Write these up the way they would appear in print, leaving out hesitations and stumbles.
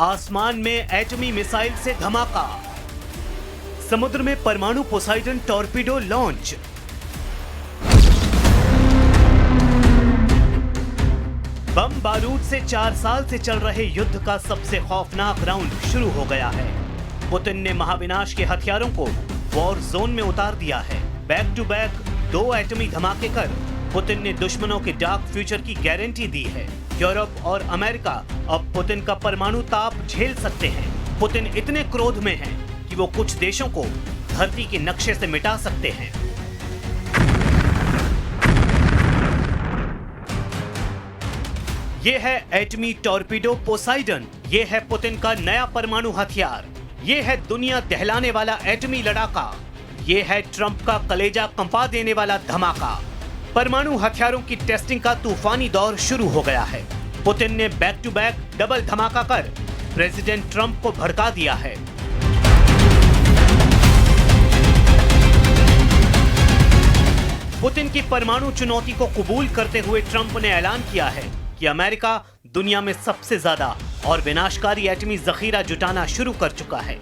आसमान में एटमी मिसाइल से धमाका, समुद्र में परमाणु पोसाइडन टॉर्पीडो लॉन्च, बम बारूद से 4 साल से चल रहे युद्ध का सबसे खौफनाक राउंड शुरू हो गया है। पुतिन ने महाविनाश के हथियारों को वॉर जोन में उतार दिया है। बैक टू बैक 2 एटमी धमाके कर पुतिन ने दुश्मनों के डार्क फ्यूचर की गारंटी दी है। यूरोप और अमेरिका अब पुतिन का परमाणु ताप झेल सकते हैं। पुतिन इतने क्रोध में हैं कि वो कुछ देशों को धरती के नक्शे से मिटा सकते हैं। ये है एटमी टॉर्पीडो पोसाइडन। ये है पुतिन का नया परमाणु हथियार। ये है दुनिया दहलाने वाला एटमी लड़ाका। ये है ट्रंप का कलेजा कंपा देने वाला धमाका। परमाणु हथियारों की टेस्टिंग का तूफानी दौर शुरू हो गया है। पुतिन ने बैक टू बैक डबल धमाका कर प्रेसिडेंट ट्रंप को भड़का दिया है। पुतिन की परमाणु चुनौती को कबूल करते हुए ट्रंप ने ऐलान किया है कि अमेरिका दुनिया में सबसे ज्यादा और विनाशकारी एटमी जखीरा जुटाना शुरू कर चुका है।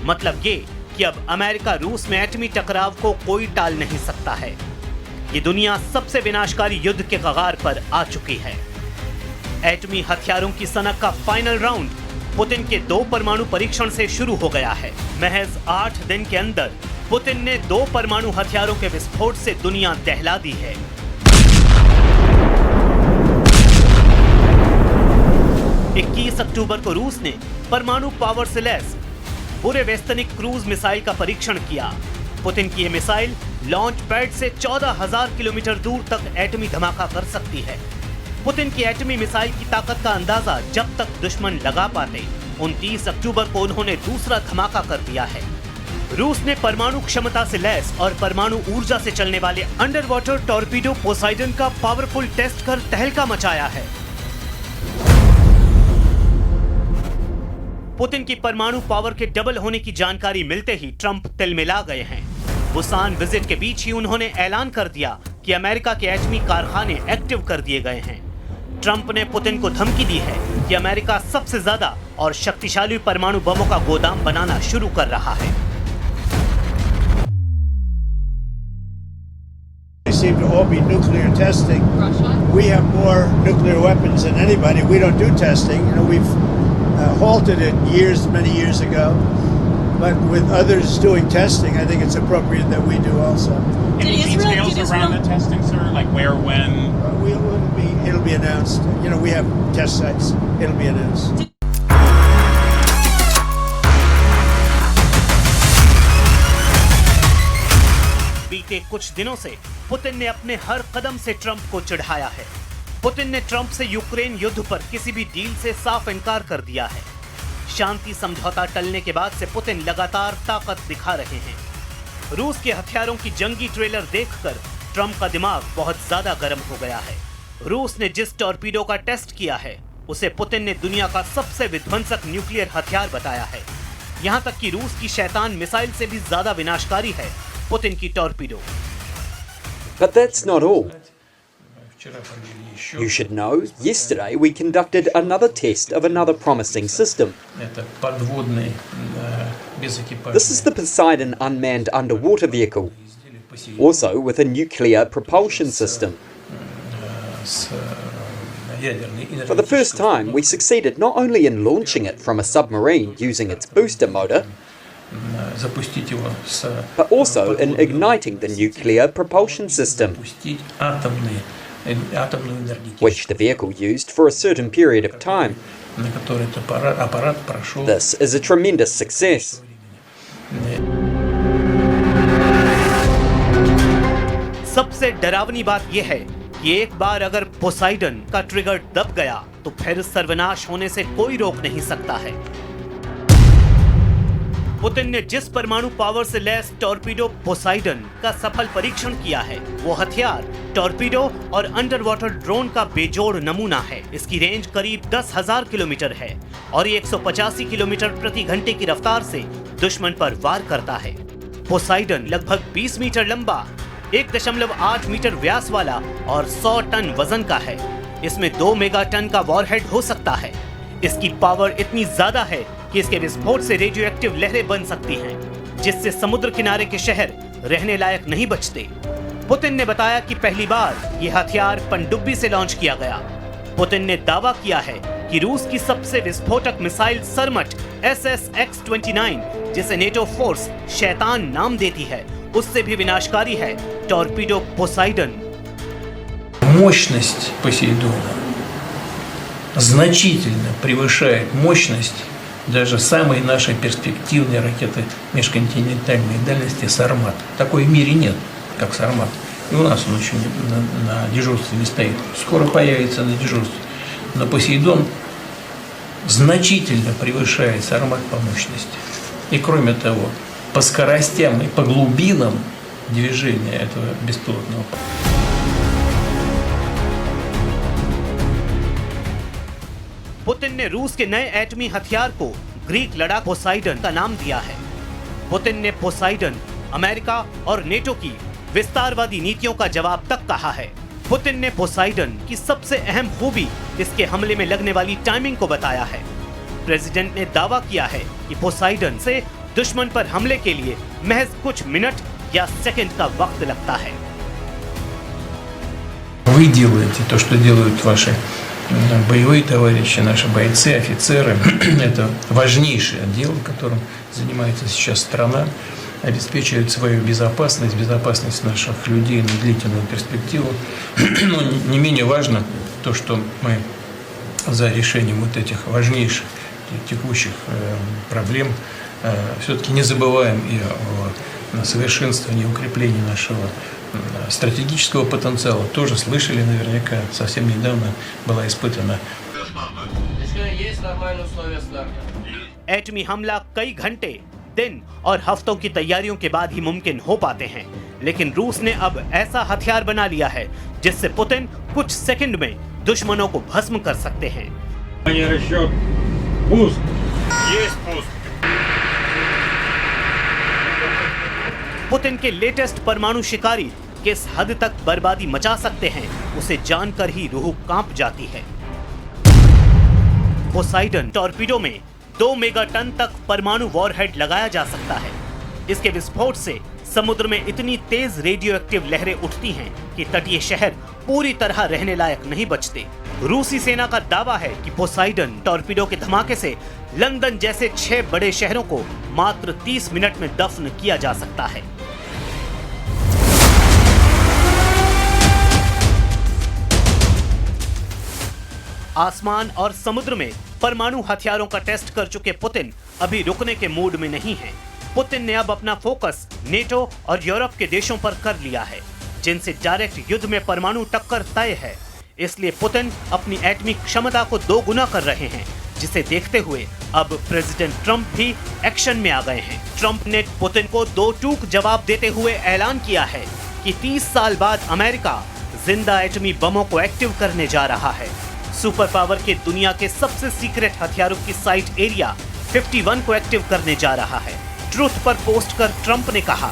मतलब ये कि अब अमेरिका रूस में एटमी टकराव को कोई टाल नहीं सकता है। ये दुनिया सबसे विनाशकारी युद्ध के कगार पर आ चुकी है। एटमी हथियारों की सनक का फाइनल राउंड पुतिन के 2 परमाणु परीक्षण से शुरू हो गया है। महज 8 दिन के अंदर पुतिन ने 2 परमाणु हथियारों के विस्फोट से दुनिया दहला दी है। अक्टूबर को रूस ने परमाणु पावर से लैस बुरेवेस्तनिक क्रूज मिसाइल का परीक्षण किया। पुतिन की यह मिसाइल लॉन्च पैड से 14,000 किलोमीटर दूर तक एटमी धमाका कर सकती है। पुतिन की एटमी मिसाइल की ताकत का अंदाजा जब तक दुश्मन लगा पाते 29 अक्टूबर को उन्होंने दूसरा धमाका कर दिया है। रूस ने परमाणु क्षमता से लैस और परमाणु ऊर्जा से चलने वाले अंडर वाटर टॉर्पीडो पोसाइडन का पावरफुल टेस्ट कर तहलका मचाया है। पुतिन की परमाणु पावर के डबल होने की जानकारी मिलते ही ट्रंप तिलमिला गए हैं। बुसान विजिट के बीच ही उन्होंने ऐलान कर दिया कि अमेरिका के एटमी कारखाने एक्टिव कर दिए गए हैं। ट्रंप ने पुतिन को धमकी दी है कि अमेरिका सबसे ज्यादा और शक्तिशाली परमाणु बमों का गोदाम बनाना शुरू कर रहा है। Seem to all be nuclear testing. We have more nuclear weapons than anybody. We don't do testing. You know, we've halted it many years ago. But with others doing testing, I think it's appropriate that we do also. Any details around the testing, sir? Like where, when? It'll be announced. You know, we have test sites. It'll be announced. बीते कुछ दिनों से Putin ने अपने हर कदम से Trump को चिढ़ाया है। पुतिन ने ट्रंप से यूक्रेन युद्ध पर किसी भी डील से साफ इनकार कर दिया है। शांति समझौता टलने के बाद से पुतिन लगातार ताकत दिखा रहे हैं। रूस के हथियारों की जंगी ट्रेलर देखकर ट्रंप का दिमाग बहुत ज्यादा गर्म हो गया है। रूस ने जिस टॉर्पीडो का टेस्ट किया है उसे पुतिन ने दुनिया का सबसे विध्वंसक न्यूक्लियर हथियार बताया है। यहाँ तक कि रूस की शैतान मिसाइल से भी ज्यादा विनाशकारी है पुतिन की torpedo. But that's not all. You should know, yesterday we conducted another test of another promising system. This is the Poseidon unmanned underwater vehicle, also with a nuclear propulsion system. For the first time, we succeeded not only in launching it from a submarine using its booster motor, but also in igniting the nuclear propulsion system, which the vehicle used for a certain period of time. This is a tremendous success. सबसे डरावनी बात यह है कि एक बार अगर Poseidon का trigger दब गया तो फिर सर्वनाश होने से कोई रोक नहीं सकता है। पुतिन ने जिस परमाणु पावर से लैस टॉर्पीडो पोसाइडन का सफल परीक्षण किया है वो हथियार टॉर्पीडो और अंडर वाटर ड्रोन का बेजोड़ नमूना है। इसकी रेंज करीब 10,000 किलोमीटर है और ये 185 किलोमीटर प्रति घंटे की रफ्तार से दुश्मन पर वार करता है। पोसाइडन लगभग 20 मीटर लंबा, 1.8 मीटर व्यास वाला और 100 टन वजन का है। इसमें 2 मेगा टन का वॉरहेड हो सकता है। इसकी पावर इतनी ज्यादा है कि इसके विस्फोट से रेडियो एक्टिव लहरें बन सकती हैं, जिससे समुद्र किनारे के शहर रहने लायक नहीं बचते। पुतिन ने बताया कि पहली बार यह हथियार पनडुब्बी से लॉन्च किया गया। पुतिन ने दावा किया है कि रूस की सबसे विस्फोटक मिसाइल सरमट SSX-29, जिसे नेटो फोर्स शैतान नाम देती है, उससे भी विनाशकारी है टॉर्पीडो पोसाइडन। Мощность Посейдона значительно превышает мощность даже самой нашей перспективной ракеты межконтинентальной дальности «Сармат». Такой в мире нет, как «Сармат». И у нас он еще на дежурстве не стоит. Скоро появится на дежурстве. Но «Посейдон» значительно превышает «Сармат» по мощности. И кроме того, по скоростям и по глубинам движения этого беспилотного पुतिन ने रूस के नए एटमी हथियार को ग्रीक लड़ाकू पोसाइडन का नाम दिया है। पुतिन ने पोसाइडन अमेरिका और नेटो की विस्तारवादी नीतियों का जवाब तक कहा है। पुतिन ने पोसाइडन की सबसे अहम खूबी इसके हमले में लगने वाली टाइमिंग को बताया है। प्रेसिडेंट ने दावा किया है कि पोसाइडन से दुश्मन पर हमले के लिए महज कुछ मिनट या सेकंड का वक्त लगता है। Вы делаете то, что делают ваши боевые товарищи, наши бойцы, офицеры. Это важнейшее дело, которым занимается сейчас страна. Обеспечивают свою безопасность, безопасность наших людей на длительную перспективу. Но не менее важно то, что мы за решением вот этих важнейших текущих проблем все-таки не забываем и о совершенствовании и укреплении нашего стратегического потенциала. Тоже слышали наверняка, совсем недавно была испытана. Есть нормальные условия старта. एटमी हमला कई घंटे, दिन और हफ्तों की तैयारियों के बाद ही मुमकिन हो पाते हैं, लेकिन रूस ने अब ऐसा हथियार बना लिया है जिससे पुतिन कुछ सेकंड में दुश्मनों को भस्म कर सकते हैं। Есть пуск. पुतिन के लेटेस्ट परमाणु शिकारी किस हद तक बर्बादी मचा सकते हैं, उसे जानकर ही रूह कांप जाती है। पोसाइडन टॉर्पीडो में 2 मेगाटन तक परमाणु वॉरहेड लगाया जा सकता है। इसके विस्फोट से समुद्र में इतनी तेज रेडियो एक्टिव लहरें उठती हैं कि तटीय शहर पूरी तरह रहने लायक नहीं बचते। रूसी सेना का दावा है कि पोसाइडन टॉर्पीडो के धमाके से लंदन जैसे 6 बड़े शहरों को मात्र 30 मिनट में दफन किया जा सकता है। आसमान और समुद्र में परमाणु हथियारों का टेस्ट कर चुके पुतिन अभी रुकने के मूड में नहीं हैं। पुतिन ने अब अपना फोकस नेटो और यूरोप के देशों पर कर लिया है, जिनसे डायरेक्ट युद्ध में परमाणु टक्कर तय है। इसलिए पुतिन अपनी एटमी क्षमता को 2 गुना कर रहे हैं, जिसे देखते हुए अब प्रेसिडेंट ट्रंप भी एक्शन में आ गए हैं। ट्रंप ने पुतिन को 2 टूक जवाब देते हुए ऐलान किया है कि 30 साल बाद अमेरिका जिंदा एटमी बमों को एक्टिव करने जा रहा है। सुपर पावर के दुनिया के सबसे सीक्रेट हथियारों की साइट एरिया 51 को एक्टिव करने जा रहा है। ट्रुथ पर पोस्ट कर ट्रंप ने कहा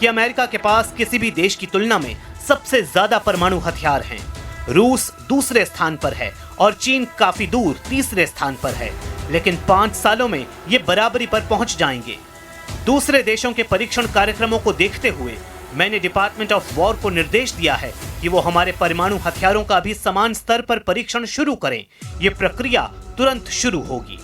कि अमेरिका के पास किसी भी देश की तुलना में सबसे ज्यादा परमाणु हथियार हैं। रूस दूसरे स्थान पर है और चीन काफी दूर तीसरे स्थान पर है, लेकिन 5 सालों में ये बराबरी पर पहुंच जाएंगे। दूसरे देशों के परीक्षण कार्यक्रमों को देखते हुए मैंने डिपार्टमेंट ऑफ वॉर को निर्देश दिया है कि वो हमारे परमाणु हथियारों का भी समान स्तर पर परीक्षण शुरू करें। ये प्रक्रिया तुरंत शुरू होगी।